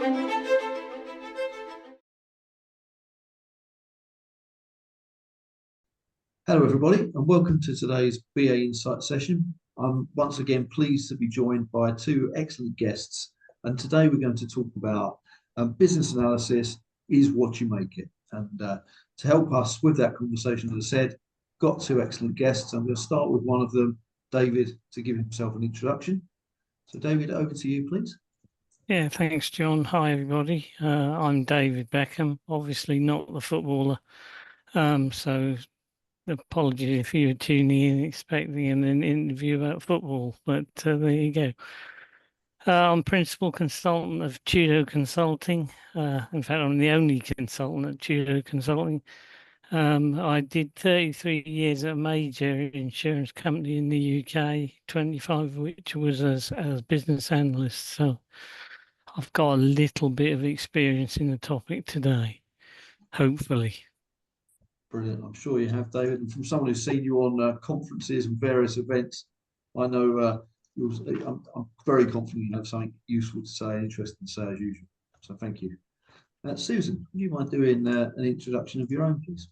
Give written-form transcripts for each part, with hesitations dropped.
Hello everybody and welcome to today's BAInsights session. I'm once again pleased to be joined by two excellent guests, and today we're going to talk about business analysis is what you make it. And to help us with that conversation, as I said, got two excellent guests. I'm going to start with one of them, David, to give himself an introduction. So David, over to you, please. Yeah, thanks, John. Hi, everybody. I'm David Beckham, obviously not the footballer. So apologies if you were tuning in expecting an interview about football, but there you go. I'm principal consultant of ChuDo Consulting. In fact, I'm the only consultant at ChuDo Consulting. I did 33 years at a major insurance company in the UK, 25 of which was as business analyst. So I've got a little bit of experience in the topic today, hopefully. Brilliant. I'm sure you have, David. And from someone who's seen you on conferences and various events, I know I'm very confident you have something useful to say, interesting to say as usual. So thank you. Susan, would you mind doing an introduction of your own, please?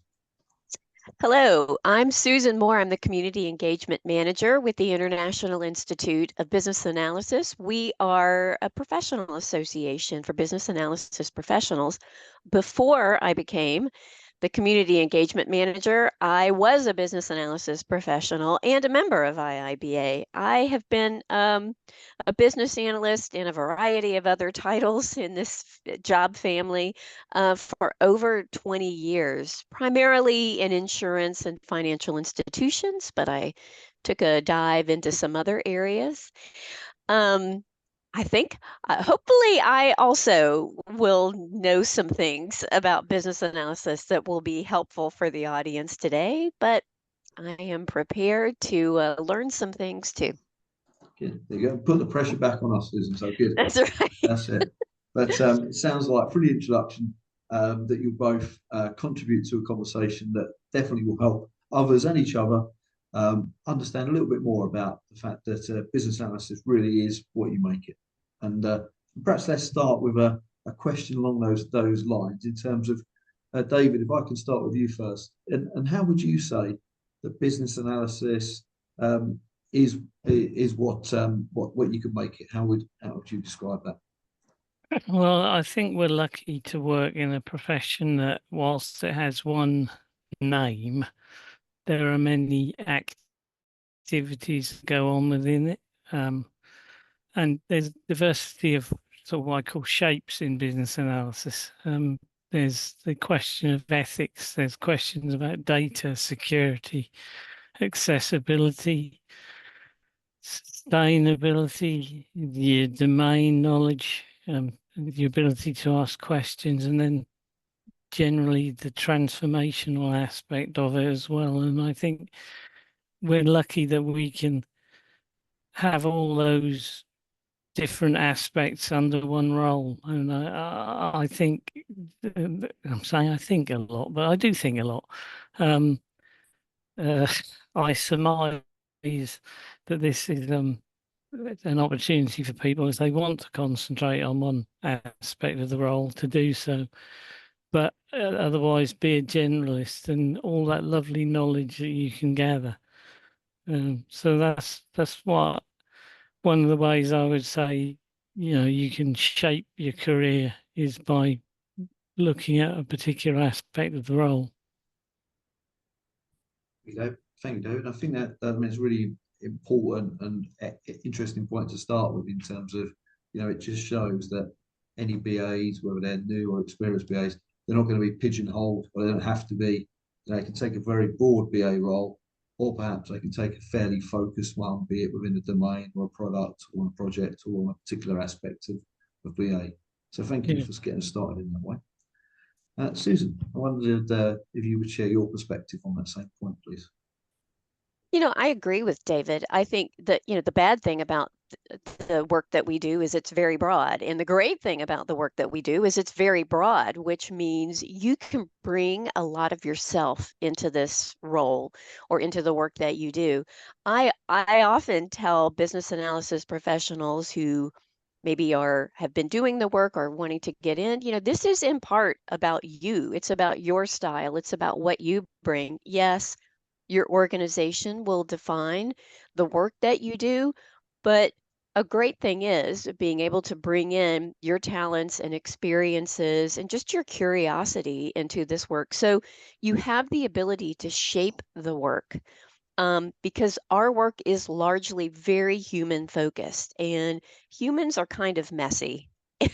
Hello, I'm Susan Moore. I'm the Community Engagement Manager with the International Institute of Business Analysis. We are a professional association for business analysis professionals. Before I became the Community Engagement Manager, I was a business analysis professional and a member of IIBA. I have been a business analyst in a variety of other titles in this job family for over 20 years, primarily in insurance and financial institutions, but I took a dive into some other areas. I think hopefully I also will know some things about business analysis that will be helpful for the audience today, but I am prepared to learn some things too. Good. There you go. Put the pressure back on us, Susan. So good. That's right. That's it. But it sounds like, for the introduction, that you'll both contribute to a conversation that definitely will help others and each other understand a little bit more about the fact that business analysis really is what you make it. And perhaps let's start with a question along those lines in terms of, David, if I can start with you first. And how would you say that business analysis is what you can make it? How would you describe that? Well, I think we're lucky to work in a profession that, whilst it has one name, there are many activities that go on within it. And there's diversity of sort of what I call shapes in business analysis. There's the question of ethics, there's questions about data security, accessibility, sustainability, your domain knowledge, the ability to ask questions, and then generally the transformational aspect of it as well. And I think we're lucky that we can have all those different aspects under one role. And I think, I'm saying I think a lot, but I do think a lot. I surmise that this is an opportunity for people as they want to concentrate on one aspect of the role to do so, but otherwise be a generalist and all that lovely knowledge that you can gather. So that's what one of the ways I would say, you can shape your career is by looking at a particular aspect of the role. Thank you, David. I think that is really important and interesting point to start with in terms of, it just shows that any BAs, whether they're new or experienced BAs, they're not going to be pigeonholed, or they don't have to be. They can take a very broad BA role, or perhaps they can take a fairly focused one, be it within a domain or a product or a project or a particular aspect of BA. So thank you for getting us started in that way. Susan, I wondered if you would share your perspective on that same point, please. I agree with David. I think that, the bad thing about the work that we do is it's very broad. And the great thing about the work that we do is it's very broad, which means you can bring a lot of yourself into this role or into the work that you do. I often tell business analysis professionals who maybe have been doing the work or wanting to get in, this is in part about you. It's about your style. It's about what you bring. Yes, your organization will define the work that you do, but a great thing is being able to bring in your talents and experiences and just your curiosity into this work. So you have the ability to shape the work, because our work is largely very human focused, and humans are kind of messy.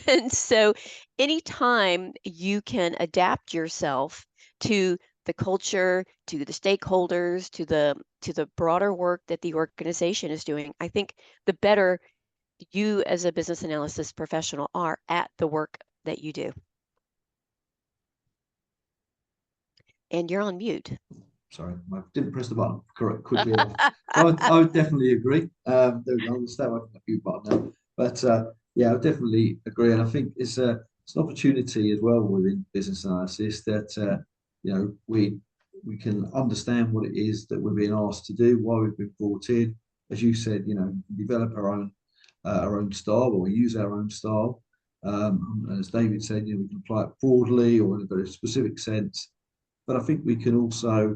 And so anytime you can adapt yourself to the culture, to the stakeholders, to the broader work that the organization is doing, I think the better you as a business analysis professional are at the work that you do. And you're on mute. Sorry, I didn't press the button correct quickly enough. I would definitely agree. There we go. I'll stay away from the mute button now. But yeah, I would definitely agree. And I think it's an opportunity as well within business analysis that we can understand what it is that we're being asked to do, why we've been brought in. As you said, develop our own style, or use our own style. And as David said, we can apply it broadly or in a very specific sense. But I think we can also,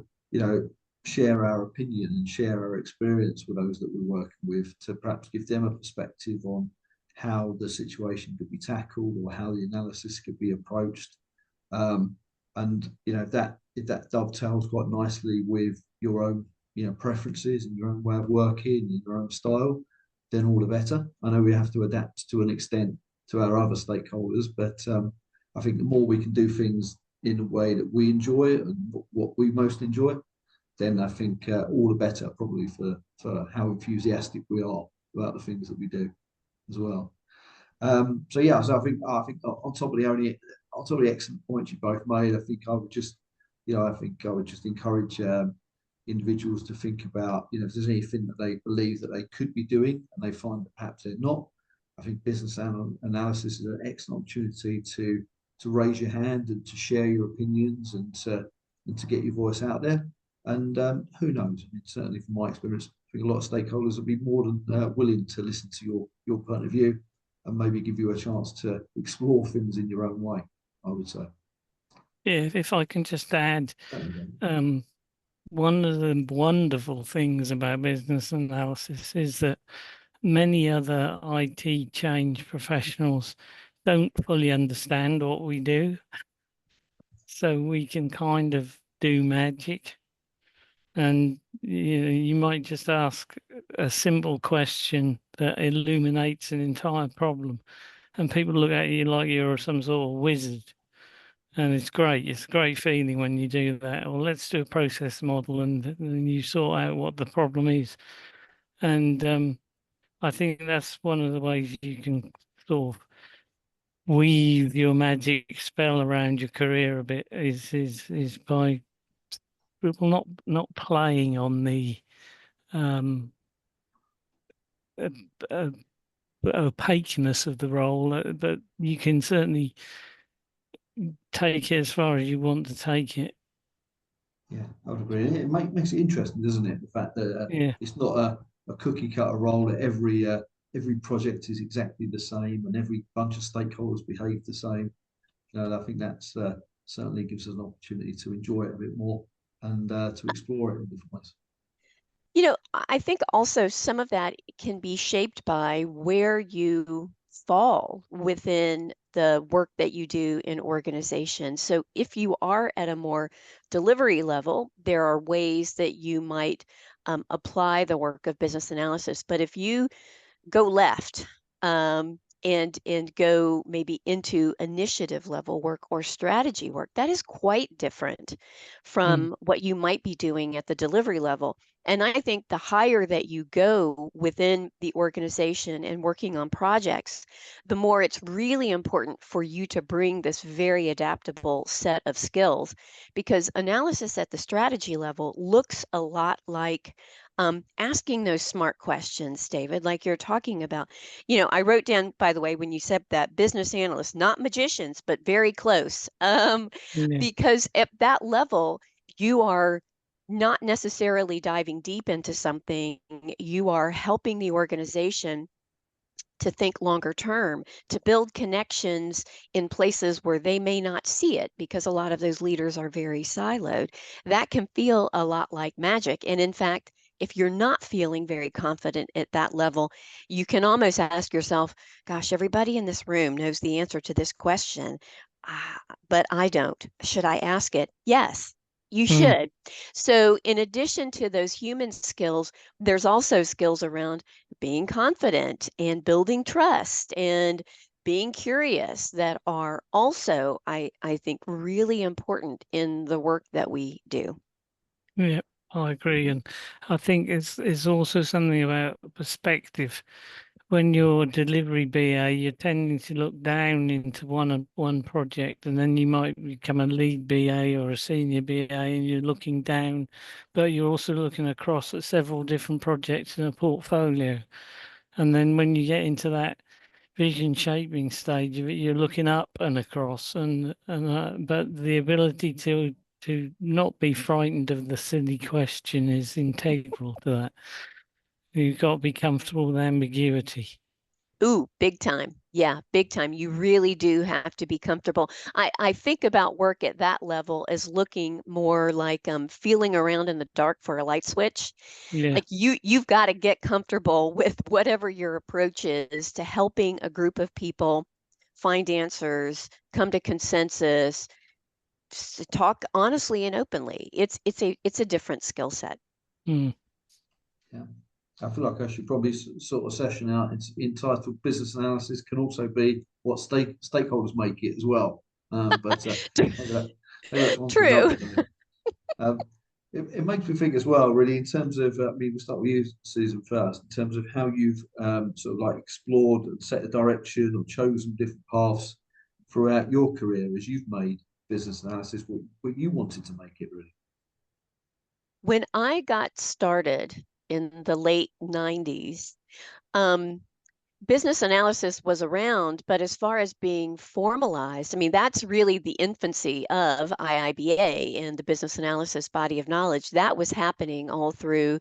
share our opinion and share our experience with those that we're working with to perhaps give them a perspective on how the situation could be tackled or how the analysis could be approached. And if that dovetails quite nicely with your own preferences and your own way of working and your own style, then all the better. I know we have to adapt to an extent to our other stakeholders, but I think the more we can do things in a way that we enjoy and what we most enjoy, then I think all the better, probably for how enthusiastic we are about the things that we do as well. So I think on top of the excellent points you both made, I think I would just encourage individuals to think about, if there's anything that they believe that they could be doing and they find that perhaps they're not. I think business analysis is an excellent opportunity to raise your hand and to share your opinions and to get your voice out there. And who knows? I mean, certainly from my experience, I think a lot of stakeholders will be more than willing to listen to your point of view and maybe give you a chance to explore things in your own way, I would say. Yeah, if I can just add, one of the wonderful things about business analysis is that many other IT change professionals don't fully understand what we do. So we can kind of do magic. And you might just ask a simple question that illuminates an entire problem, and people look at you like you're some sort of wizard. And it's great. It's a great feeling when you do that. Well, let's do a process model, and then you sort out what the problem is. And I think that's one of the ways you can sort of weave your magic spell around your career a bit is by people not playing on the opaqueness of the role, but you can certainly take it as far as you want to take it. Yeah, I would agree. It makes it interesting, doesn't it? The fact that it's not a cookie cutter role, that every project is exactly the same and every bunch of stakeholders behave the same. I think that's certainly gives us an opportunity to enjoy it a bit more and to explore it in different ways. I think also some of that can be shaped by where you fall within the work that you do in organizations. So if you are at a more delivery level, there are ways that you might apply the work of business analysis. But if you go left, and go maybe into initiative level work or strategy work, that is quite different from what you might be doing at the delivery level. And I think the higher that you go within the organization and working on projects, the more it's really important for you to bring this very adaptable set of skills, because analysis at the strategy level looks a lot like asking those smart questions, David, like you're talking about. I wrote down, by the way, when you said that, business analysts, not magicians, but very close. Because at that level, you are not necessarily diving deep into something. You are helping the organization to think longer term, to build connections in places where they may not see it, because a lot of those leaders are very siloed. That can feel a lot like magic. And in fact, if you're not feeling very confident at that level, you can almost ask yourself, gosh, everybody in this room knows the answer to this question, but I don't. Should I ask it? Yes, you should. So in addition to those human skills, there's also skills around being confident and building trust and being curious that are also, I think, really important in the work that we do. Yeah, I agree. And I think it's also something about perspective. When you're a delivery BA, you're tending to look down into one project, and then you might become a lead BA or a senior BA, and you're looking down, but you're also looking across at several different projects in a portfolio. And then when you get into that vision shaping stage of it, you're looking up and across, but the ability to not be frightened of the silly question is integral to that. You've got to be comfortable with ambiguity. Ooh, big time. Yeah, big time. You really do have to be comfortable. I think about work at that level as looking more like feeling around in the dark for a light switch. Yeah. Like you've got to get comfortable with whatever your approach is to helping a group of people find answers, come to consensus, talk honestly and openly. It's a different skill set. Mm. Yeah. I feel like I should probably sort of session out. It's entitled Business Analysis, can also be what stakeholders make it as well. But maybe that's one for True. another day. It makes me think as well, really, in terms of, I mean, we'll start with you, Susan, first, in terms of how you've sort of like explored and set a direction or chosen different paths throughout your career as you've made business analysis, what you wanted to make it, really. When I got started in the late 90s, business analysis was around, but as far as being formalized, I mean, that's really the infancy of IIBA and the business analysis body of knowledge. That was happening all through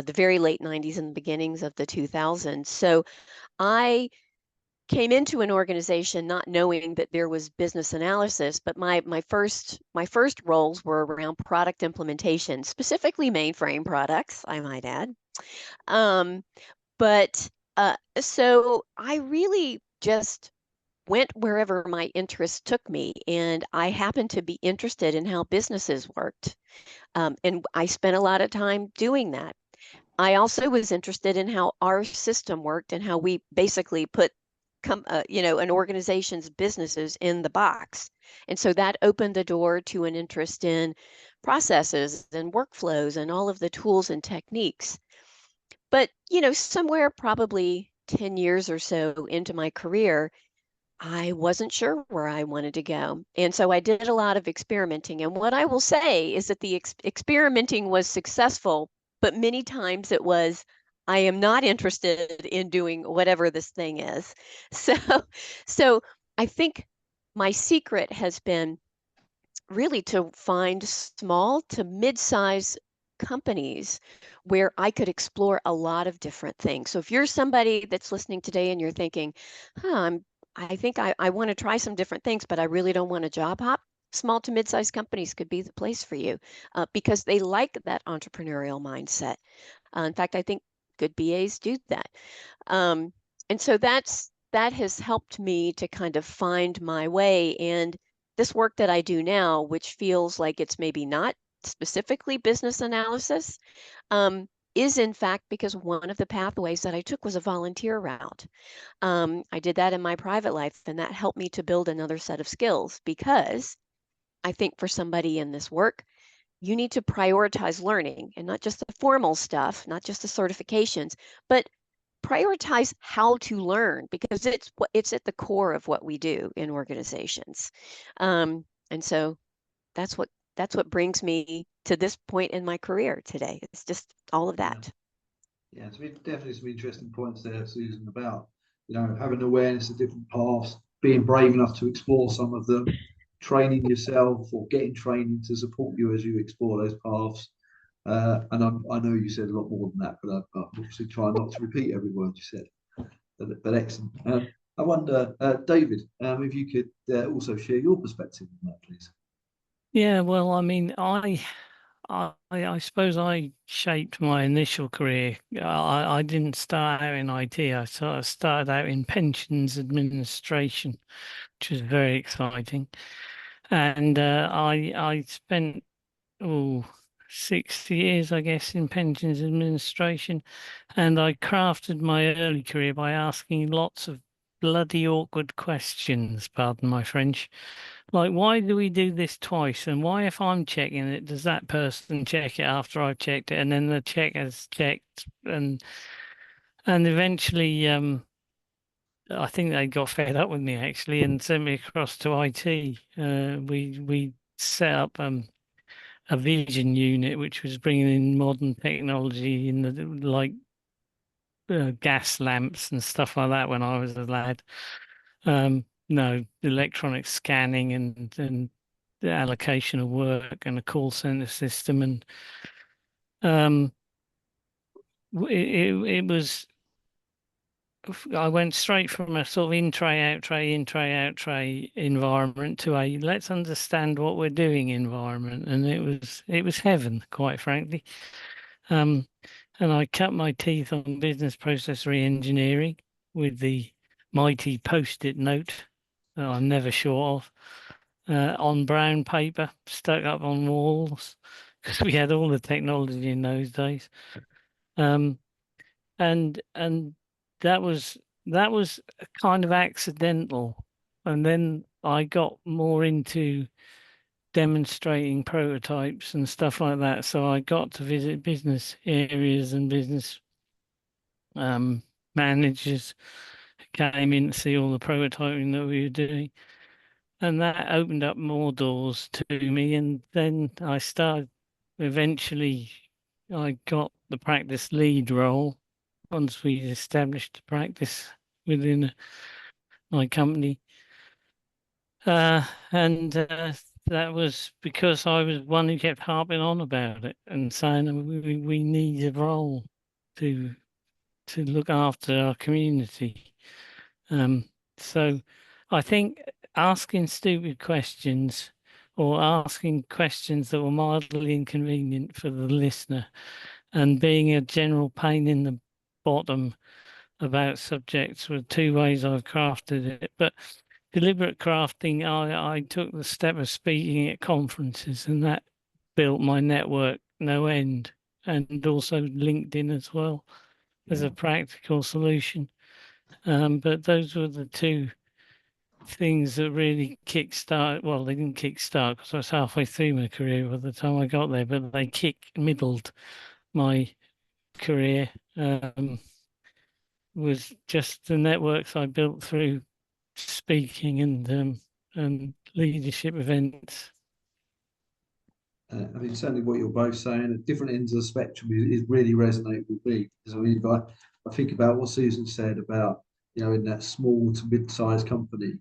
the very late 90s and the beginnings of the 2000s. So I came into an organization not knowing that there was business analysis, but my first roles were around product implementation, specifically mainframe products, I might add. But so I really just went wherever my interest took me, and I happened to be interested in how businesses worked, and I spent a lot of time doing that. I also was interested in how our system worked and how we basically put an organization's businesses in the box. And so that opened the door to an interest in processes and workflows and all of the tools and techniques. But, somewhere probably 10 years or so into my career, I wasn't sure where I wanted to go. And so I did a lot of experimenting. And what I will say is that the experimenting was successful, but many times it was, I am not interested in doing whatever this thing is. So I think my secret has been really to find small to mid-size companies where I could explore a lot of different things. So if you're somebody that's listening today and you're thinking, I think I want to try some different things, but I really don't want to job hop, small to mid-sized companies could be the place for you because they like that entrepreneurial mindset. In fact, I think good BAs do that. And so that has helped me to kind of find my way. And this work that I do now, which feels like it's maybe not specifically business analysis, is in fact because one of the pathways that I took was a volunteer route. I did that in my private life, and that helped me to build another set of skills because I think for somebody in this work, you need to prioritize learning and not just the formal stuff, not just the certifications, but prioritize how to learn because it's at the core of what we do in organizations. And so that's what brings me to this point in my career today. It's just all of that. Yeah, it's definitely some interesting points there, Susan, about having awareness of different paths, being brave enough to explore some of them, training yourself or getting training to support you as you explore those paths. And I know you said a lot more than that, but I'm obviously trying not to repeat every word you said. but excellent. I wonder, David, if you could also share your perspective on that, please. Yeah, well, I mean, I suppose I shaped my initial career. I didn't start out in IT. I sort of started out in pensions administration, which was very exciting. And I spent 6 years, I guess, in pensions administration, and I crafted my early career by asking lots of bloody awkward questions, pardon my French. Like, why do we do this twice? And why, if I'm checking it, does that person check it after I've checked it? And then the checker's checked, and eventually, I think they got fed up with me actually and sent me across to IT. We set up a vision unit which was bringing in modern technology in the like gas lamps and stuff like that when I was a lad. No, electronic scanning and the allocation of work and a call center system, and it was. I went straight from a sort of in tray out tray environment to a let's understand what we're doing environment, and it was heaven, quite frankly. And I cut my teeth on business process re-engineering with the mighty post-it note that I'm never short of, on brown paper stuck up on walls because we had all the technology in those days. And that was kind of accidental, and then I got more into demonstrating prototypes and stuff like that. So I got to visit business areas and business managers came in to see all the prototyping that we were doing, and that opened up more doors to me. And then I started. Eventually, I got the practice lead role once we established the practice within my company. And that was because I was one who kept harping on about it and saying we need a role to look after our community. So I think asking stupid questions or asking questions that were mildly inconvenient for the listener and being a general pain in the bottom about subjects were two ways I've crafted it. But deliberate crafting, I took the step of speaking at conferences, and that built my network no end, and also LinkedIn as well as a practical solution. But those were the two things that really kickstart. Well, they didn't kickstart because I was halfway through my career by the time I got there, but they middled my career. Was just the networks I built through speaking and leadership events. I mean, certainly what you're both saying at different ends of the spectrum is really resonating with me. Because I mean, if I think about what Susan said about, in that small to mid-sized company,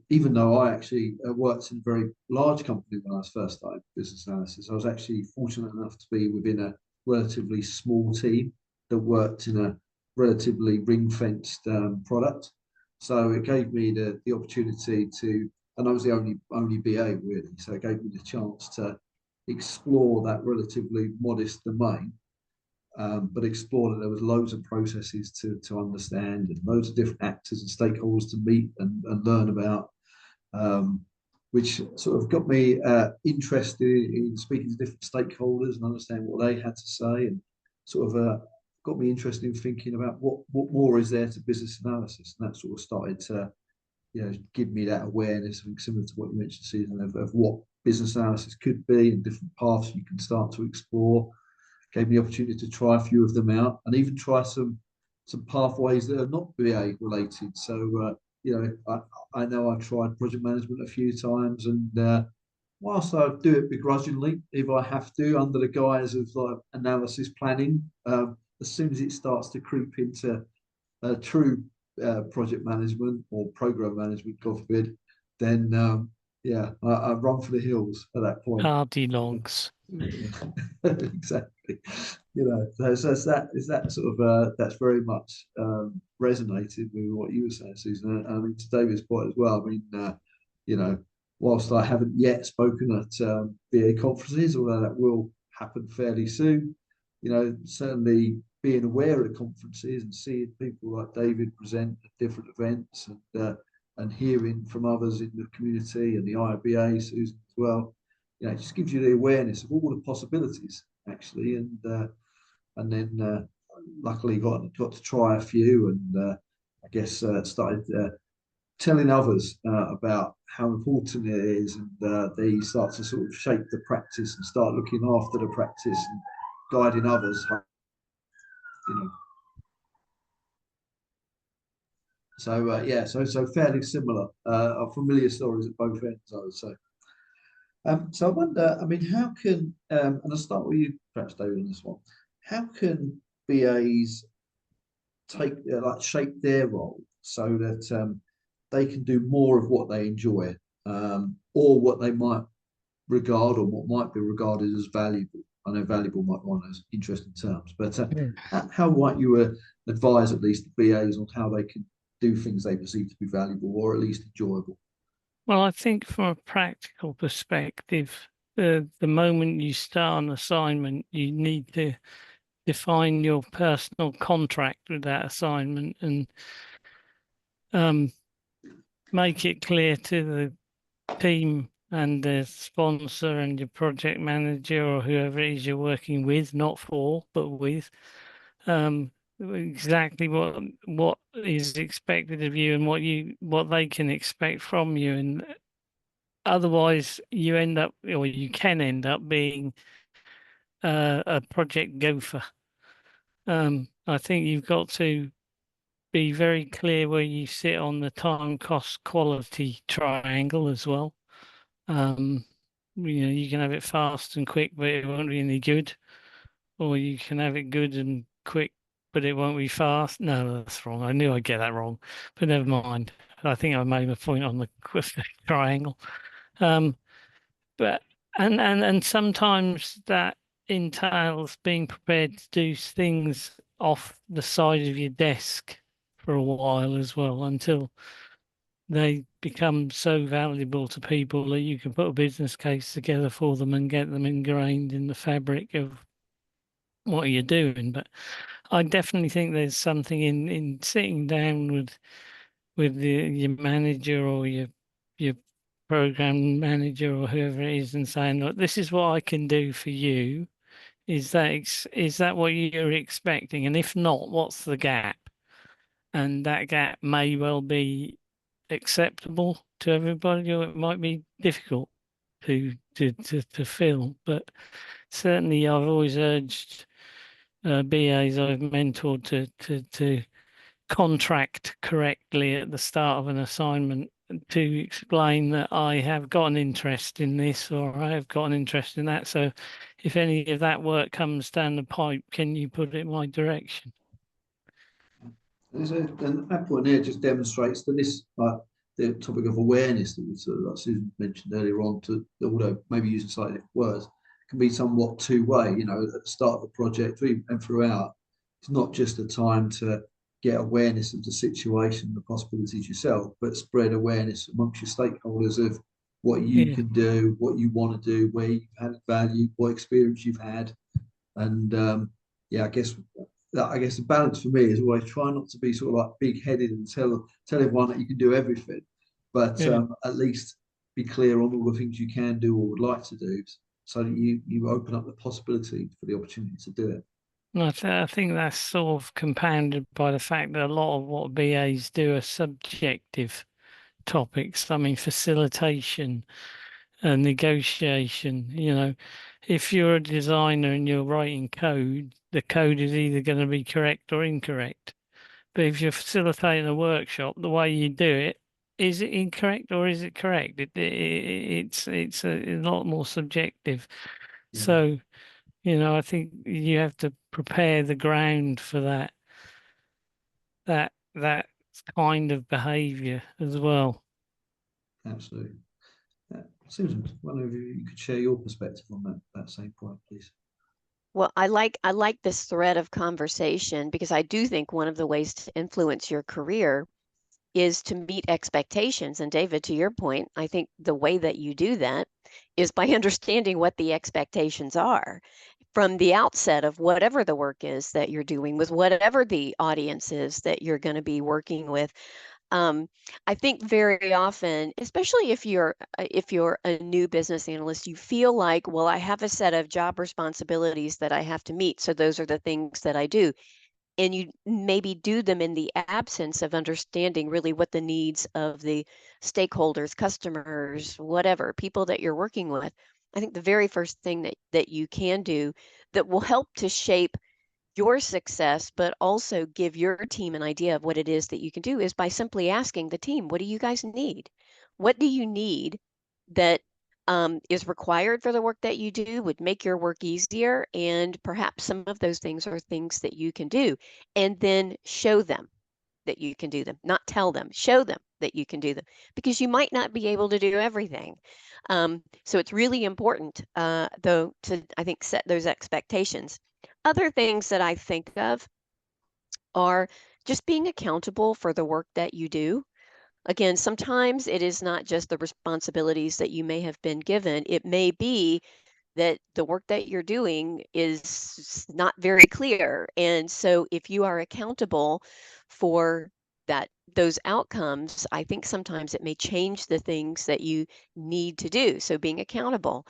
even though I actually worked in a very large company when I was first started business analysis, I was actually fortunate enough to be within a relatively small team that worked in a relatively ring-fenced product. So it gave me the opportunity to, and I was the only BA really, so it gave me the chance to explore that relatively modest domain, but explore that there was loads of processes to understand and loads of different actors and stakeholders to meet and learn about, which sort of got me interested in speaking to different stakeholders and understanding what they had to say, and sort of got me interested in thinking about what more is there to business analysis, and that sort of started to give me that awareness, I think, similar to what you mentioned, Susan, of what business analysis could be and different paths you can start to explore. Gave me the opportunity to try a few of them out and even try some pathways that are not BA related. So I know I've tried project management a few times, and whilst I do it begrudgingly, if I have to, under the guise of like analysis planning, as soon as it starts to creep into true project management or program management, God forbid, then I run for the hills at that point. Hardy logs. Exactly. So is that sort of that's very much resonated with what you were saying, Susan. I mean, to David's point as well. I mean, whilst I haven't yet spoken at BA conferences, although that will happen fairly soon, certainly being aware of the conferences and seeing people like David present at different events and hearing from others in the community and the IIBA, Susan as well, it just gives you the awareness of all the possibilities actually, and then luckily got to try a few, and I guess started telling others about how important it is, and they start to sort of shape the practice and start looking after the practice and guiding others. So fairly similar, familiar stories at both ends, I would say. So I wonder, I mean, how can, and I'll start with you, perhaps, David, on this one. How can BAs shape their role so that they can do more of what they enjoy, or what they might regard or what might be regarded as valuable? I know valuable might be one of those interesting terms, but how might you advise at least the BAs on how they can do things they perceive to be valuable or at least enjoyable? Well, I think from a practical perspective, the moment you start an assignment, you need to define your personal contract with that assignment and make it clear to the team and the sponsor and your project manager or whoever it is you're working with, not for, but with, exactly what is expected of you and what they can expect from you. And otherwise you end up, or you can end up being a project gopher. I think you've got to be very clear where you sit on the time, cost, quality triangle as well. You can have it fast and quick, but it won't be any good. Or you can have it good and quick, but it won't be fast. No, that's wrong. I knew I'd get that wrong, but never mind. I think I made a point on the triangle. But and sometimes that entails being prepared to do things off the side of your desk for a while as well, until they become so valuable to people that you can put a business case together for them and get them ingrained in the fabric of what you're doing. But I definitely think there's something in sitting down with your manager or your program manager or whoever it is and saying, look, this is what I can do for you. Is that what you're expecting? And if not, what's the gap? And that gap may well be acceptable to everybody, or it might be difficult to fill. But certainly, I've always urged BAs I've mentored to contract correctly at the start of an assignment, to explain that I have got an interest in this or I have got an interest in that. So if any of that work comes down the pipe, can you put it in my direction? And that point there just demonstrates that the topic of awareness that we sort of, like Susan mentioned earlier on, although maybe using slightly different words, can be somewhat two-way. At the start of the project and throughout, it's not just a time to get awareness of the situation, the possibilities yourself, but spread awareness amongst your stakeholders of what you can do, what you want to do, where you've had value, what experience you've had, and I guess the balance for me is always try not to be sort of like big-headed and tell everyone that you can do everything, but at least be clear on all the things you can do or would like to do, so that you open up the possibility for the opportunity to do it. I think that's sort of compounded by the fact that a lot of what BAs do are subjective topics. I mean, facilitation and negotiation. If you're a designer and you're writing code, the code is either going to be correct or incorrect. But if you're facilitating a workshop, the way you do it, is it incorrect or is it correct? It's a lot more subjective. Yeah. So, I think you have to prepare the ground for that kind of behavior as well. Absolutely. Susan, one of you could share your perspective on that same point, please. Well, I like this thread of conversation because I do think one of the ways to influence your career is to meet expectations. And David, to your point, I think the way that you do that is by understanding what the expectations are from the outset of whatever the work is that you're doing with whatever the audience is that you're going to be working with. Um, I think very often, especially if you're a new business analyst, you feel like, well, I have a set of job responsibilities that I have to meet, so those are the things that I do. And you maybe do them in the absence of understanding really what the needs of the stakeholders, customers, whatever, people that you're working with. I think the very first thing that you can do that will help to shape your success, but also give your team an idea of what it is that you can do is by simply asking the team, what do you guys need? What do you need that is required for the work that you do, would make your work easier? And perhaps some of those things are things that you can do, and then show them that you can do them, not tell them, show them that you can do them, because you might not be able to do everything. So it's really important, though, to, I think, set those expectations. Other things that I think of are just being accountable for the work that you do. Again, sometimes it is not just the responsibilities that you may have been given. It may be that the work that you're doing is not very clear. And so if you are accountable for those outcomes, I think sometimes it may change the things that you need to do. So being accountable,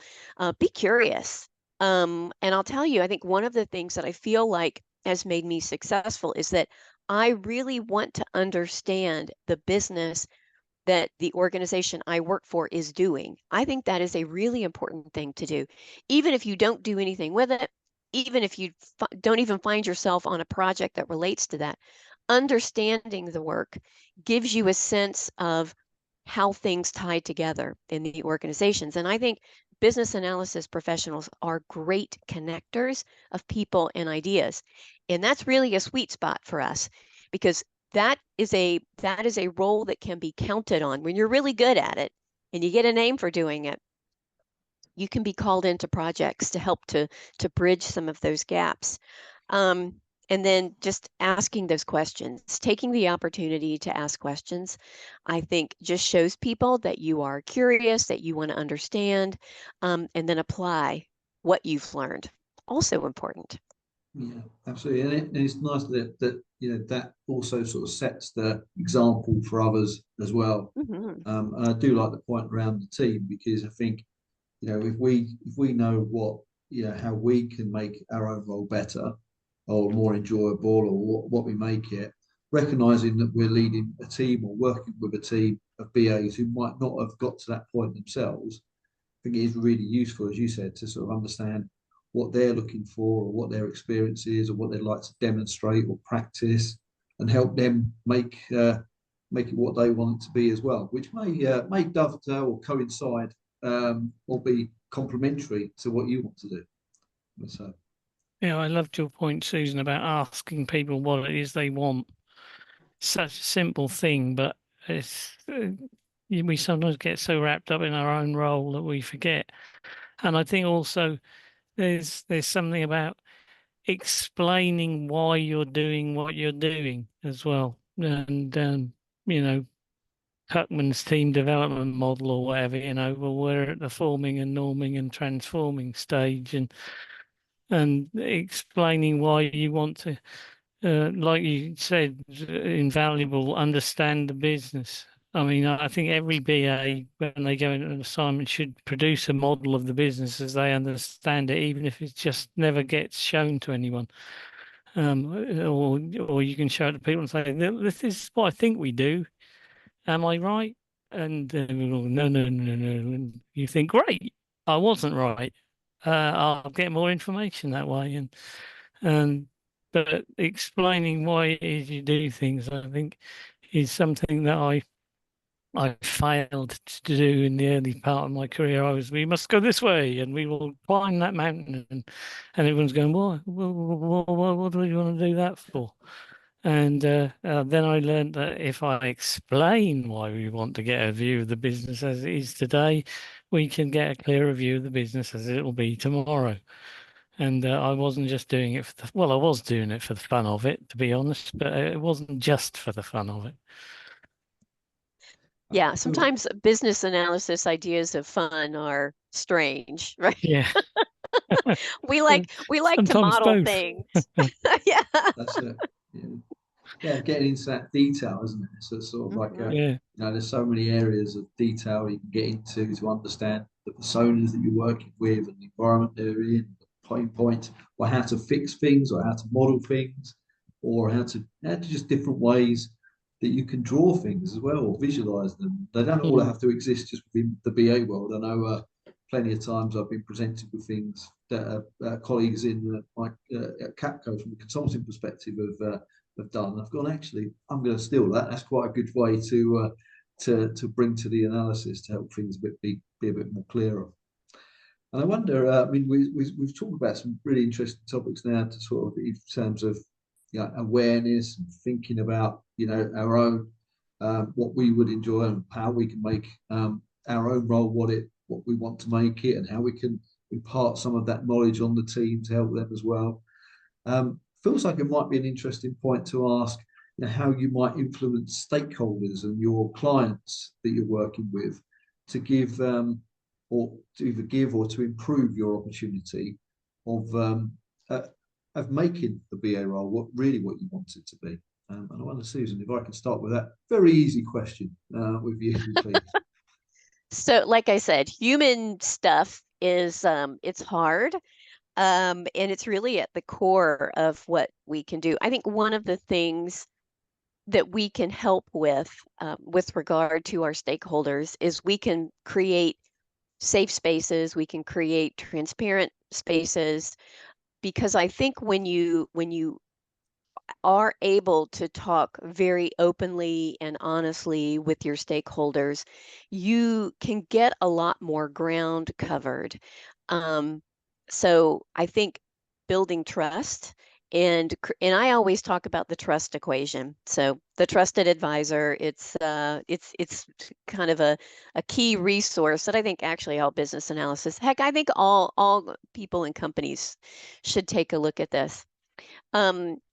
be curious. And I'll tell you, I think one of the things that I feel like has made me successful is that I really want to understand the business that the organization I work for is doing. I think that is a really important thing to do. Even if you don't do anything with it, even if you don't even find yourself on a project that relates to that, understanding the work gives you a sense of how things tie together in the organizations. And I think business analysis professionals are great connectors of people and ideas. And that's really a sweet spot for us, because that is a role that can be counted on. When you're really good at it and you get a name for doing it, you can be called into projects to help to bridge some of those gaps. And then just asking those questions, taking the opportunity to ask questions, I think just shows people that you are curious, that you want to understand, and then apply what you've learned. Also important. Yeah, absolutely. And it's nice that that also sort of sets the example for others as well. Mm-hmm. And I do like the point around the team, because I think, if we know what, how we can make our own role better or more enjoyable, or what we make it, recognizing that we're leading a team or working with a team of BAs who might not have got to that point themselves, I think it is really useful, as you said, to sort of understand what they're looking for, or what their experience is, or what they'd like to demonstrate or practice, and help them make it what they want it to be as well, which may dovetail or coincide, or be complementary to what you want to do. So. Yeah, I loved your point, Susan, about asking people what it is they want. Such a simple thing, but it's we sometimes get so wrapped up in our own role that we forget. And I think also there's something about explaining why you're doing what you're doing as well. And Tuckman's team development model or whatever, well, we're at the forming and norming and transforming stage, and explaining why you want to, like you said, invaluable, understand the business. I mean, I think every BA, when they go into an assignment, should produce a model of the business as they understand it, even if it just never gets shown to anyone. Or you can show it to people and say, "This is what I think we do. Am I right?" And no, no, no, no. And you think, great, I wasn't right. I'll get more information that way. But explaining why it is you do things, I think, is something that I failed to do in the early part of my career. We must go this way and we will climb that mountain. And everyone's going, what do we want to do that for? And then I learned that if I explain why we want to get a view of the business as it is today, we can get a clearer view of the business as it will be tomorrow. And I wasn't just doing it for the, well, I was doing it for the fun of it, to be honest, but it wasn't just for the fun of it. Yeah, I feel sometimes business analysis ideas of fun are strange, right? Yeah. We like to Sometimes model both. things. Yeah. that's it. Yeah. Yeah, getting into that detail, isn't it? So it's sort of like Mhm. Yeah. you know, there's so many areas of detail you can get into to understand the personas that you're working with and the environment they're in, the pain points, or how to fix things, or how to model things, or how to just different ways that you can draw things as well or visualize them. They don't all Mm. have to exist just within the BA world. I know plenty of times I've been presented with things that colleagues in at Capco from a consulting perspective have done. I've gone, actually, I'm going to steal that. That's quite a good way to bring to the analysis to help things be a bit more clearer. And I wonder, I mean, we've talked about some really interesting topics now to sort of in terms of awareness and thinking about our own what we would enjoy and how we can make our own role what we want to make it, and how we can impart some of that knowledge on the team to help them as well. Feels like it might be an interesting point to ask how you might influence stakeholders and your clients that you're working with to give or to either give or to improve your opportunity of making the BA role what you want it to be. And I wonder, Susan, if I can start with that very easy question with you, please. So, like I said, human stuff is it's hard. And it's really at the core of what we can do. I think one of the things that we can help with regard to our stakeholders is we can create safe spaces, we can create transparent spaces, because I think when you are able to talk very openly and honestly with your stakeholders, you can get a lot more ground covered. So I think building trust, and I always talk about the trust equation. So the trusted advisor, it's kind of a key resource that I think actually all business analysis, heck, I think all people and companies should take a look at this.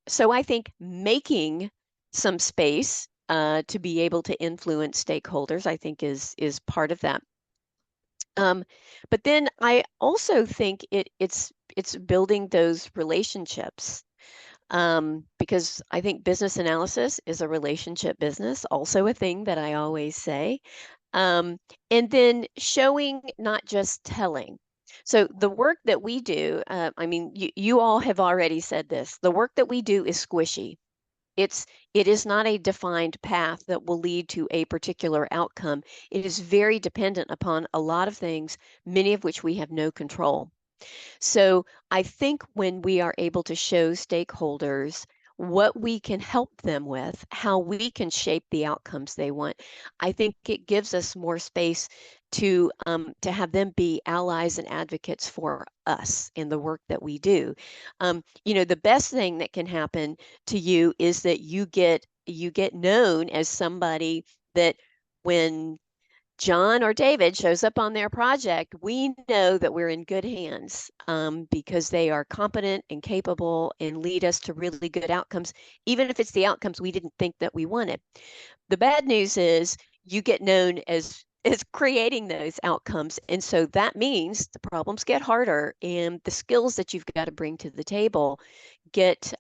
So I think making some space to be able to influence stakeholders, I think is part of that. But then I also think it's building those relationships, because I think business analysis is a relationship business, also a thing that I always say. And then showing, not just telling. So the work that we do, I mean, you all have already said this, the work that we do is squishy. It is not a defined path that will lead to a particular outcome. It is very dependent upon a lot of things, many of which we have no control. So I think when we are able to show stakeholders what we can help them with, how we can shape the outcomes they want, I think it gives us more space to have them be allies and advocates for us in the work that we do. The best thing that can happen to you is that you get known as somebody that when John or David shows up on their project, we know that we're in good hands, because they are competent and capable and lead us to really good outcomes, even if it's the outcomes we didn't think that we wanted. The bad news is you get known as creating those outcomes. And so that means the problems get harder, and the skills that you've got to bring to the table get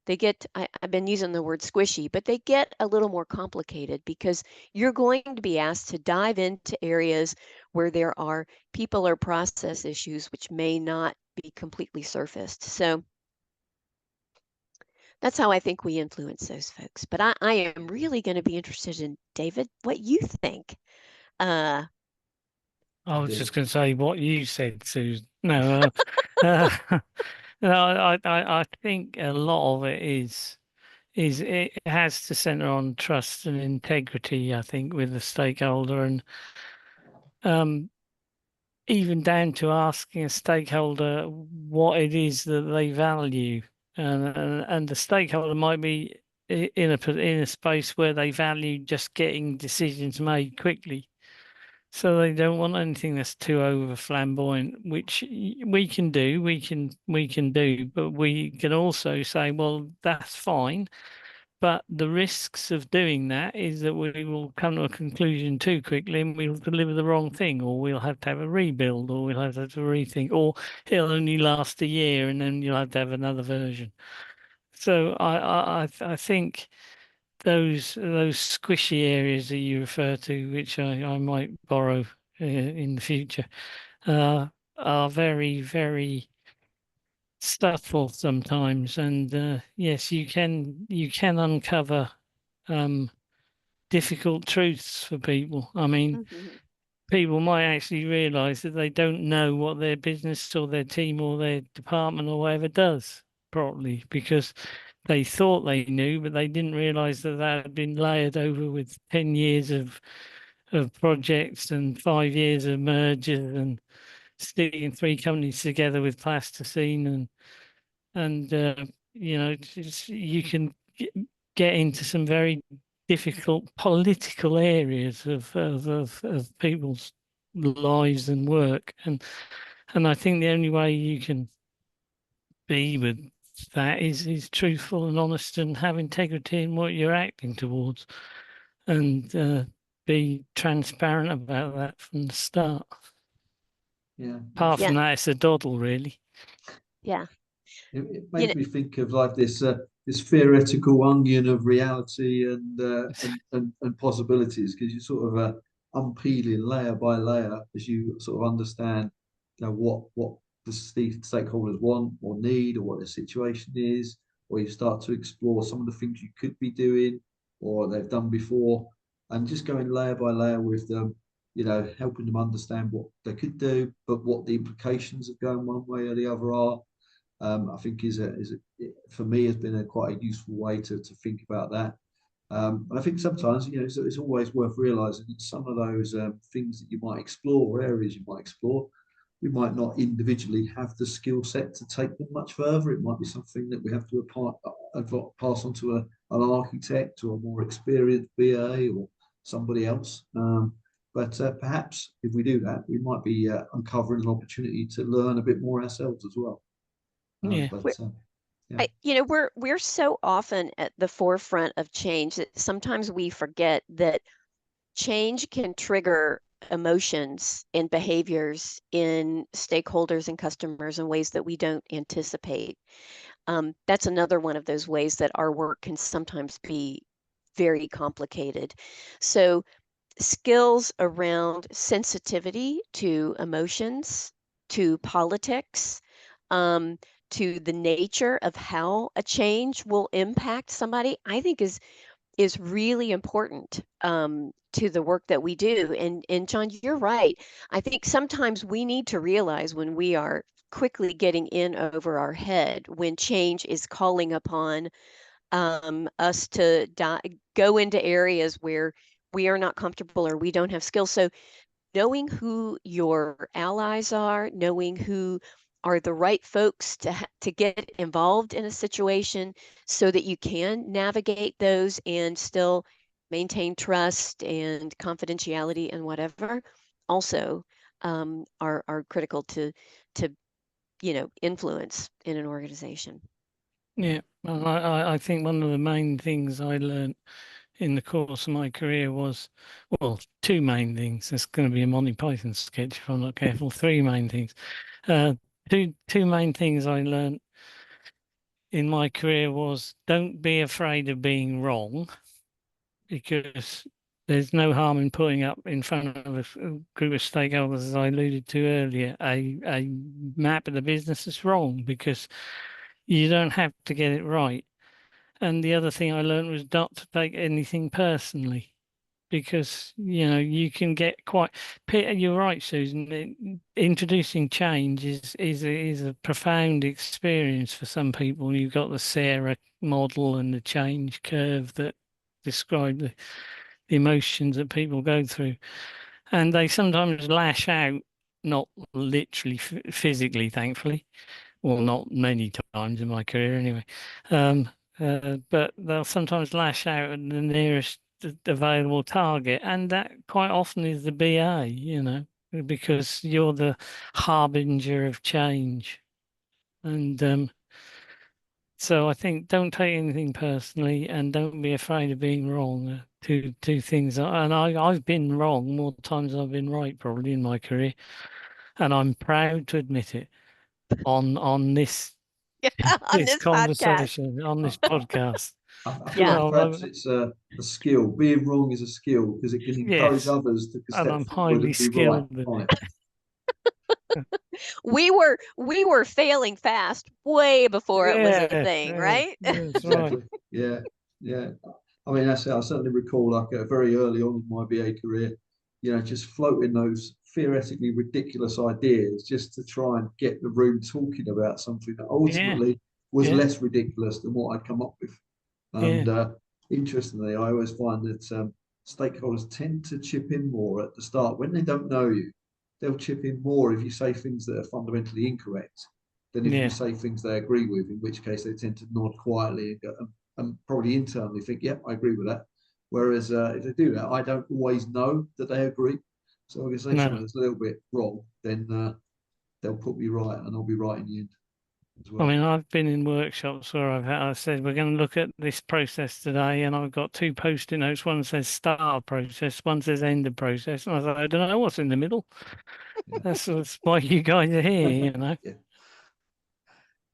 I've been using the word squishy, but they get a little more complicated, because you're going to be asked to dive into areas where there are people or process issues which may not be completely surfaced. So that's how I think we influence those folks. But I am really going to be interested in, David, what you think. I was just going to say what you said, Susan. No, no, I think a lot of it is it has to center on trust and integrity, I think, with the stakeholder, and even down to asking a stakeholder what it is that they value, and the stakeholder might be in a space where they value just getting decisions made quickly. So they don't want anything that's too over flamboyant, which we can do, we can do, but we can also say, well, that's fine. But the risks of doing that is that we will come to a conclusion too quickly and we'll deliver the wrong thing, or we'll have to have a rebuild, or we'll have to rethink, or it'll only last a year and then you'll have to have another version. So I think those squishy areas that you refer to, which I might borrow in the future, are very, very subtle sometimes. And yes, you can uncover difficult truths for people. I mean, Mhm. people might actually realise that they don't know what their business or their team or their department or whatever does properly, because they thought they knew, but they didn't realise that that had been layered over with 10 years of projects and 5 years of mergers and sticking 3 companies together with plasticine and you know, you can get into some very difficult political areas of people's lives and work, and I think the only way you can be with that is truthful and honest and have integrity in what you're acting towards, and be transparent about that from the start. Yeah. Apart Yeah. from that, it's a doddle, really. Yeah. It You makes know, me think of like this theoretical onion of reality and possibilities, because you sort of unpeeling layer by layer as you sort of understand, you know, what the stakeholders want or need, or what the situation is, or you start to explore some of the things you could be doing or they've done before, and just going layer by layer with them, you know, helping them understand what they could do, but what the implications of going one way or the other are. I think for me has been a quite a useful way to think about that. And I think sometimes, you know, it's always worth realizing that some of those things that you might explore, or areas you might explore, we might not individually have the skill set to take them much further. It might be something that we have to pass on to an architect or a more experienced BA or somebody else. But perhaps if we do that, we might be uncovering an opportunity to learn a bit more ourselves as well. Yeah. Yeah. we're so often at the forefront of change that sometimes we forget that change can trigger emotions and behaviors in stakeholders and customers in ways that we don't anticipate. That's another one of those ways that our work can sometimes be very complicated. So skills around sensitivity to emotions, to politics, um, to the nature of how a change will impact somebody, I think is really important to the work that we do. And John, you're right. I think sometimes we need to realize when we are quickly getting in over our head, when change is calling upon us to go into areas where we are not comfortable or we don't have skills. So knowing who your allies are, knowing who are the right folks to get involved in a situation so that you can navigate those and still maintain trust and confidentiality and whatever, also are critical to influence in an organization. Yeah, well, I think one of the main things I learned in the course of my career was, well, 2 main things. It's going to be a Monty Python sketch if I'm not careful. 3 main things. Two main things I learned in my career was, don't be afraid of being wrong, because there's no harm in putting up in front of a group of stakeholders, as I alluded to earlier, a map of the business that's wrong, because you don't have to get it right. And the other thing I learned was not to take anything personally, because you can get quite. You're right, Susan. Introducing change is a profound experience for some people. You've got the Sarah model and the change curve that describe the emotions that people go through, and they sometimes lash out, not literally physically, thankfully. Well, not many times in my career anyway. But they'll sometimes lash out at the nearest available target, and that quite often is the BA, because you're the harbinger of change. And so I think don't take anything personally, and don't be afraid of being wrong. Two things, and I've been wrong more times than I've been right probably in my career, and I'm proud to admit it on this On this podcast. conversation, on this podcast. I feel Yeah. like perhaps it's a skill. Being wrong is a skill because it can encourage Yes, others to and step I'm forward highly and be right skilled at on it. it. We were failing fast way before it was a Yeah, thing, yeah, right? that's right. Exactly. Yeah. Yeah. I mean, that's it. I certainly recall like very early on in my BA career, just floating those theoretically ridiculous ideas just to try and get the room talking about something that ultimately was yeah, less ridiculous than what I'd come up with. And interestingly, I always find that stakeholders tend to chip in more at the start when they don't know you. They'll chip in more if you say things that are fundamentally incorrect than if you say things they agree with, in which case they tend to nod quietly and, and probably internally think, yeah, I agree with that. Whereas if they do that, I don't always know that they agree. So if I say something that's a little bit wrong, then they'll put me right and I'll be right in the end as well. I mean, I've been in workshops where I said, we're going to look at this process today, and I've got two post-it notes. One says start process, one says end of process. And I was like, I don't know what's in the middle. Yeah. That's why you guys are here, Yeah.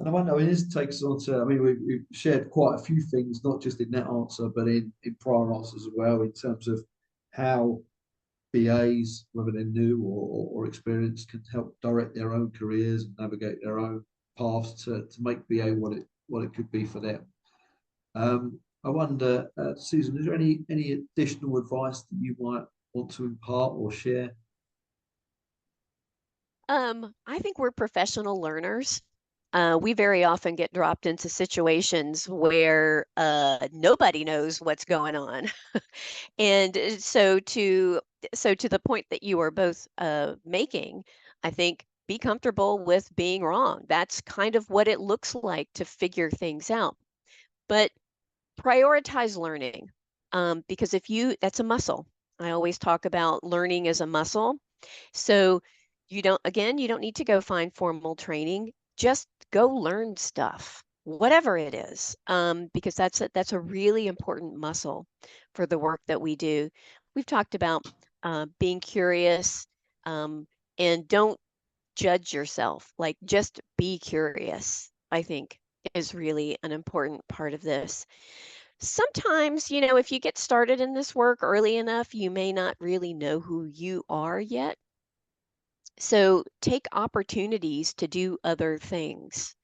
And I wonder, this takes us on to, we've shared quite a few things, not just in that answer, but in prior answers as well, in terms of how BAs, whether they're new or experienced, can help direct their own careers and navigate their own paths to make BA what it could be for them. I wonder, Susan, is there any additional advice that you might want to impart or share? I think we're professional learners. We very often get dropped into situations where nobody knows what's going on. And so to the point that you are both making, I think be comfortable with being wrong. That's kind of what it looks like to figure things out. But prioritize learning, because that's a muscle. I always talk about learning as a muscle. So you don't need to go find formal training. Just go learn stuff, whatever it is, because that's a really important muscle for the work that we do. We've talked about being curious, and don't judge yourself. Like, just be curious, I think, is really an important part of this. Sometimes, if you get started in this work early enough, you may not really know who you are yet. So take opportunities to do other things,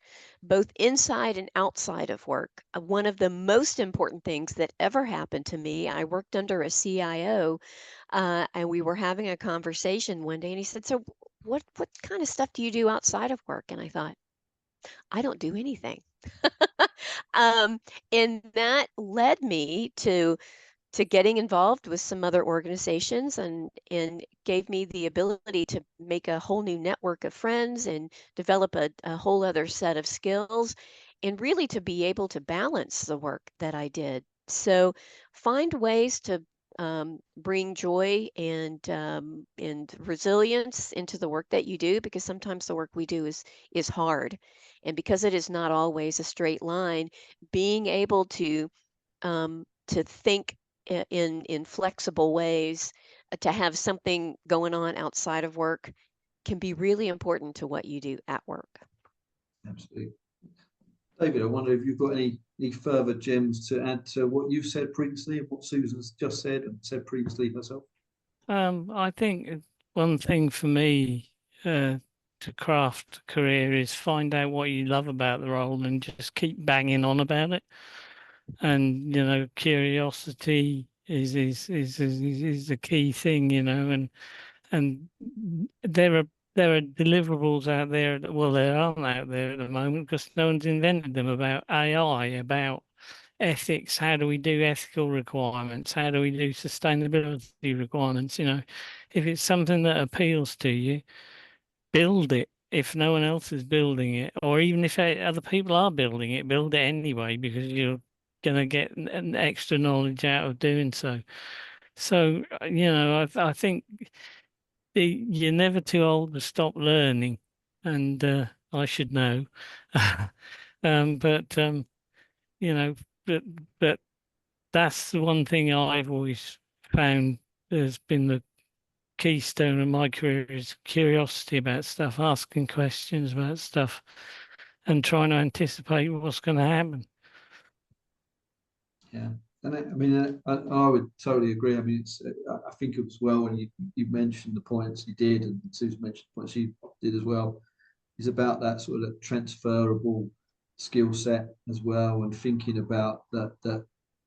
both inside and outside of work. One of the most important things that ever happened to me, I worked under a CIO, and we were having a conversation one day, and he said, "So what kind of stuff do you do outside of work?" And I thought, I don't do anything. And that led me to getting involved with some other organizations, and gave me the ability to make a whole new network of friends and develop a whole other set of skills, and really to be able to balance the work that I did. So find ways to bring joy and resilience into the work that you do, because sometimes the work we do is hard, and because it is not always a straight line, being able to think in flexible ways, to have something going on outside of work can be really important to what you do at work. Absolutely. David, I wonder if you've got any further gems to add to what you've said previously and what Susan's just said and said previously herself. I think one thing for me to craft a career is find out what you love about the role and just keep banging on about it. And curiosity is the key thing, and there are deliverables out there. Well, there aren't out there at the moment because no one's invented them, about AI, about ethics. How do we do ethical requirements? How do we do sustainability requirements? If it's something that appeals to you, build it. If no one else is building it, or even if other people are building it, build it anyway, because going to get an extra knowledge out of doing so. So, I think you're never too old to stop learning, and I should know. But but that's the one thing I've always found has been the keystone of my career is curiosity about stuff, asking questions about stuff, and trying to anticipate what's going to happen. Yeah, and I mean, I would totally agree. I mean, I think it was well when you mentioned the points you did, and Susan mentioned the points you did as well. Is about that sort of transferable skill set as well, and thinking about that.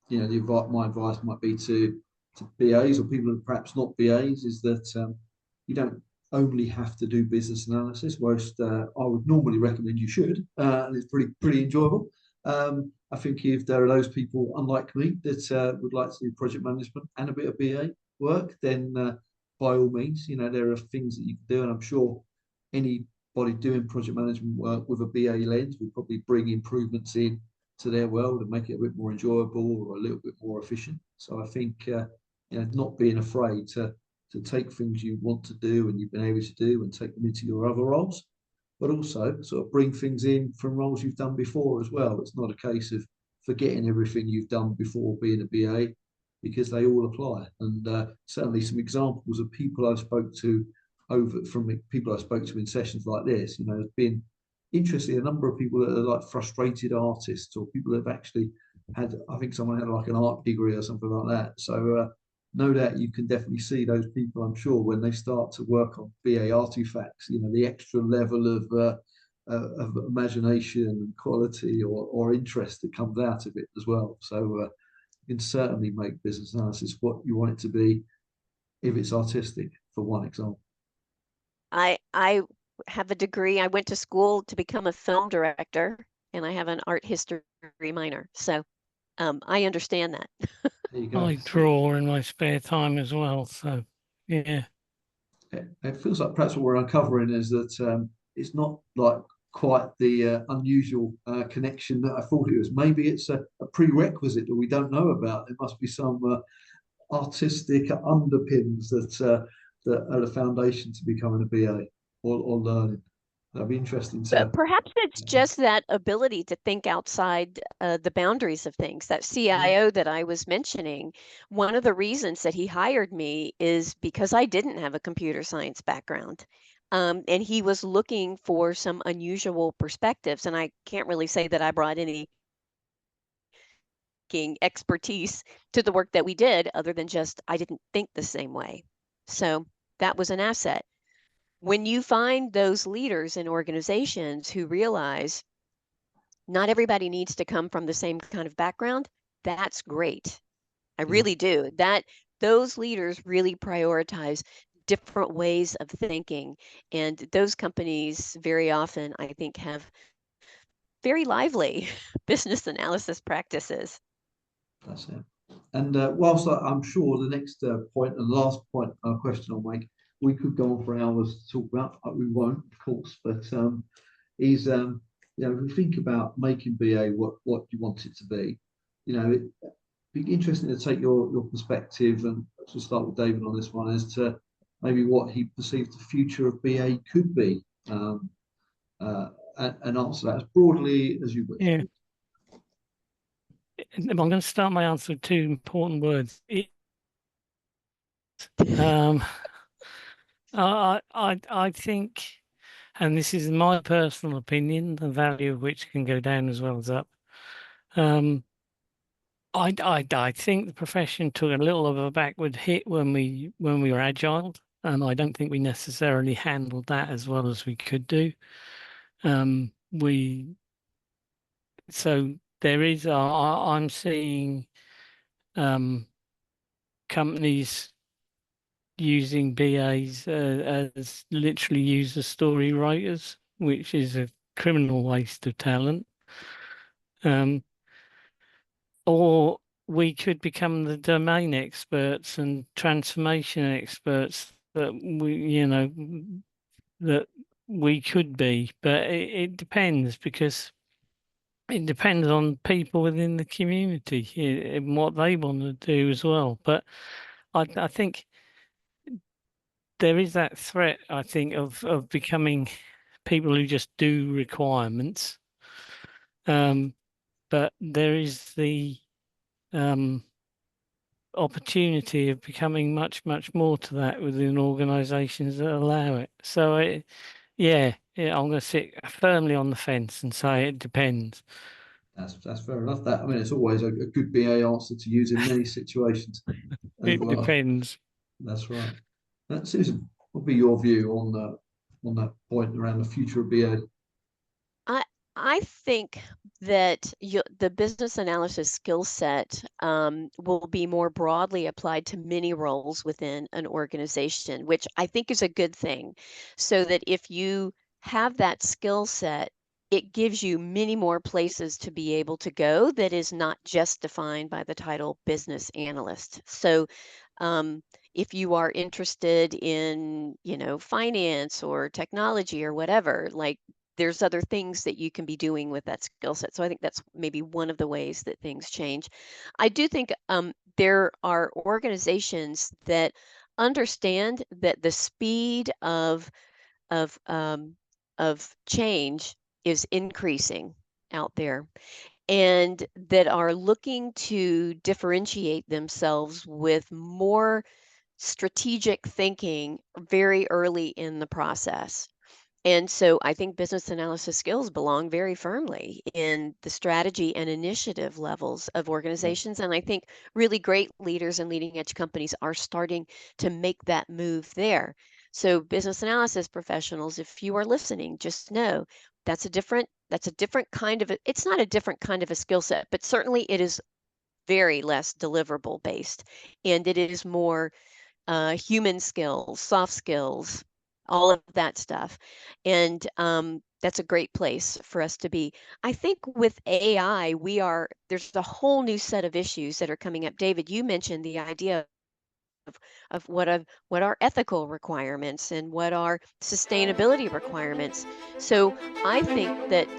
My advice might be to BAs or people who are perhaps not BAs is that you don't only have to do business analysis, whilst I would normally recommend you should, and it's pretty enjoyable. I think if there are those people, unlike me, that would like to do project management and a bit of BA work, then by all means, there are things that you can do, and I'm sure anybody doing project management work with a BA lens will probably bring improvements in to their world and make it a bit more enjoyable or a little bit more efficient. So I think not being afraid to take things you want to do and you've been able to do and take them into your other roles, but also sort of bring things in from roles you've done before as well. It's not a case of forgetting everything you've done before being a BA, because they all apply. And certainly some examples of people I've spoke to in sessions like this, there's been interestingly a number of people that are like frustrated artists, or people that have actually had, I think someone had like an art degree or something like that. So no doubt you can definitely see those people, I'm sure, when they start to work on BA artifacts, the extra level of imagination and quality or interest that comes out of it as well. So you can certainly make business analysis what you want it to be if it's artistic, for one example. I have a degree. I went to school to become a film director, and I have an art history minor. So I understand that. There you go. I draw in my spare time as well. So, yeah. It feels like perhaps what we're uncovering is that it's not like quite the unusual connection that I thought it was. Maybe it's a prerequisite that we don't know about. There must be some artistic underpins that are the foundation to becoming a BA or learning. That'd be interesting to. Perhaps it's just that ability to think outside the boundaries of things. That CIO that I was mentioning, one of the reasons that he hired me is because I didn't have a computer science background. And he was looking for some unusual perspectives. And I can't really say that I brought any expertise to the work that we did, other than just I didn't think the same way. So that was an asset. When you find those leaders in organizations who realize not everybody needs to come from the same kind of background, that's great. I really do. Those leaders really prioritize different ways of thinking. And those companies very often, I think, have very lively business analysis practices. That's it. And whilst I'm sure the next point and last point question I'll make, we could go on for hours to talk about, we won't, of course, but is if we think about making BA what you want it to be, it'd be interesting to take your perspective, and to start with David on this one, as to maybe what he perceives the future of BA could be, and answer that as broadly as you wish. Yeah. I'm going to start my answer with two important words. I think, and this is my personal opinion, the value of which can go down as well as up. I think the profession took a little of a backward hit when we were agile, and I don't think we necessarily handled that as well as we could do. So there is, I'm seeing companies using BAs as literally user story writers, which is a criminal waste of talent. Or we could become the domain experts and transformation experts that we could be, but it depends, because it depends on people within the community and what they want to do as well. But I think there is that threat, I think, of becoming people who just do requirements. But there is the opportunity of becoming much, much more to that within organisations that allow it. So, I'm going to sit firmly on the fence and say it depends. That's fair enough. I mean, it's always a good BA answer to use in many situations as It well. depends. That's right. Susan, what would be your view on that point around the future of BA? I think that the business analysis skill set will be more broadly applied to many roles within an organization, which I think is a good thing. So that if you have that skill set, it gives you many more places to be able to go that is not just defined by the title business analyst. So if you are interested in, finance or technology or whatever, like there's other things that you can be doing with that skill set. So I think that's maybe one of the ways that things change. I do think there are organizations that understand that the speed of change is increasing out there, and that are looking to differentiate themselves with more strategic thinking very early in the process. And so I think business analysis skills belong very firmly in the strategy and initiative levels of organizations. And I think really great leaders and leading edge companies are starting to make that move there. So business analysis professionals, if you are listening, just know that's a different kind of it's not a different kind of a skill set, but certainly it is very less deliverable based, and it is more human skills, soft skills, all of that stuff. And that's a great place for us to be. I think with AI, there's a whole new set of issues that are coming up. David, you mentioned the idea of what are ethical requirements and what are sustainability requirements. So I think that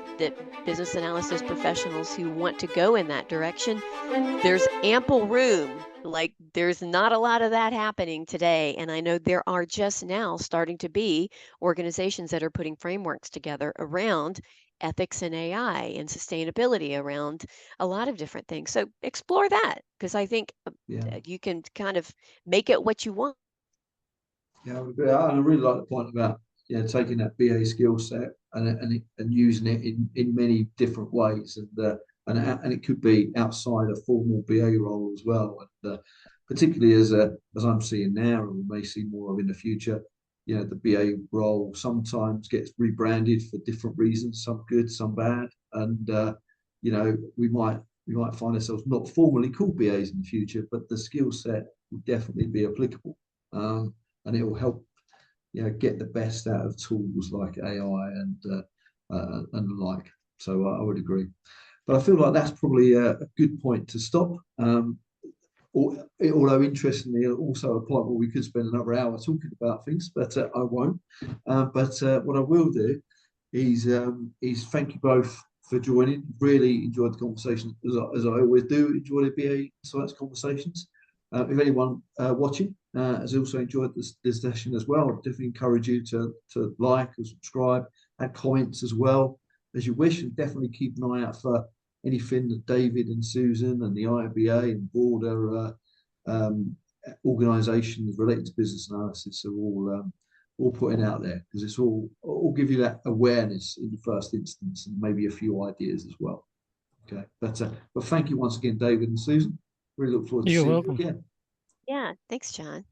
business analysis professionals who want to go in that direction, there's ample room. Like there's not a lot of that happening today. And I know there are just now starting to be organizations that are putting frameworks together around ethics and AI and sustainability around a lot of different things. So explore that, because I think you can kind of make it what you want. Yeah, I would agree. I really like the point about taking that BA skill set and using it in many different ways, and it could be outside a formal BA role as well. And particularly as I'm seeing now, and we may see more of in the future, the BA role sometimes gets rebranded for different reasons, some good, some bad, and we might find ourselves not formally called BAs in the future, but the skill set will definitely be applicable. And it will help, get the best out of tools like AI and the like. So I would agree. But I feel like that's probably a good point to stop. Although interestingly, also a point where we could spend another hour talking about things, but I won't. But what I will do is thank you both for joining. Really enjoyed the conversation, as I always do. Enjoy the BAInsights conversations. If anyone watching has also enjoyed this session as well, I'd definitely encourage you to like and subscribe, add comments as well as you wish, and definitely keep an eye out for anything that David and Susan and the IIBA and broader organisations related to business analysis are all putting out there, because it's all give you that awareness in the first instance and maybe a few ideas as well. Okay, but thank you once again, David and Susan. Really look forward to seeing you again. Yeah, thanks, John.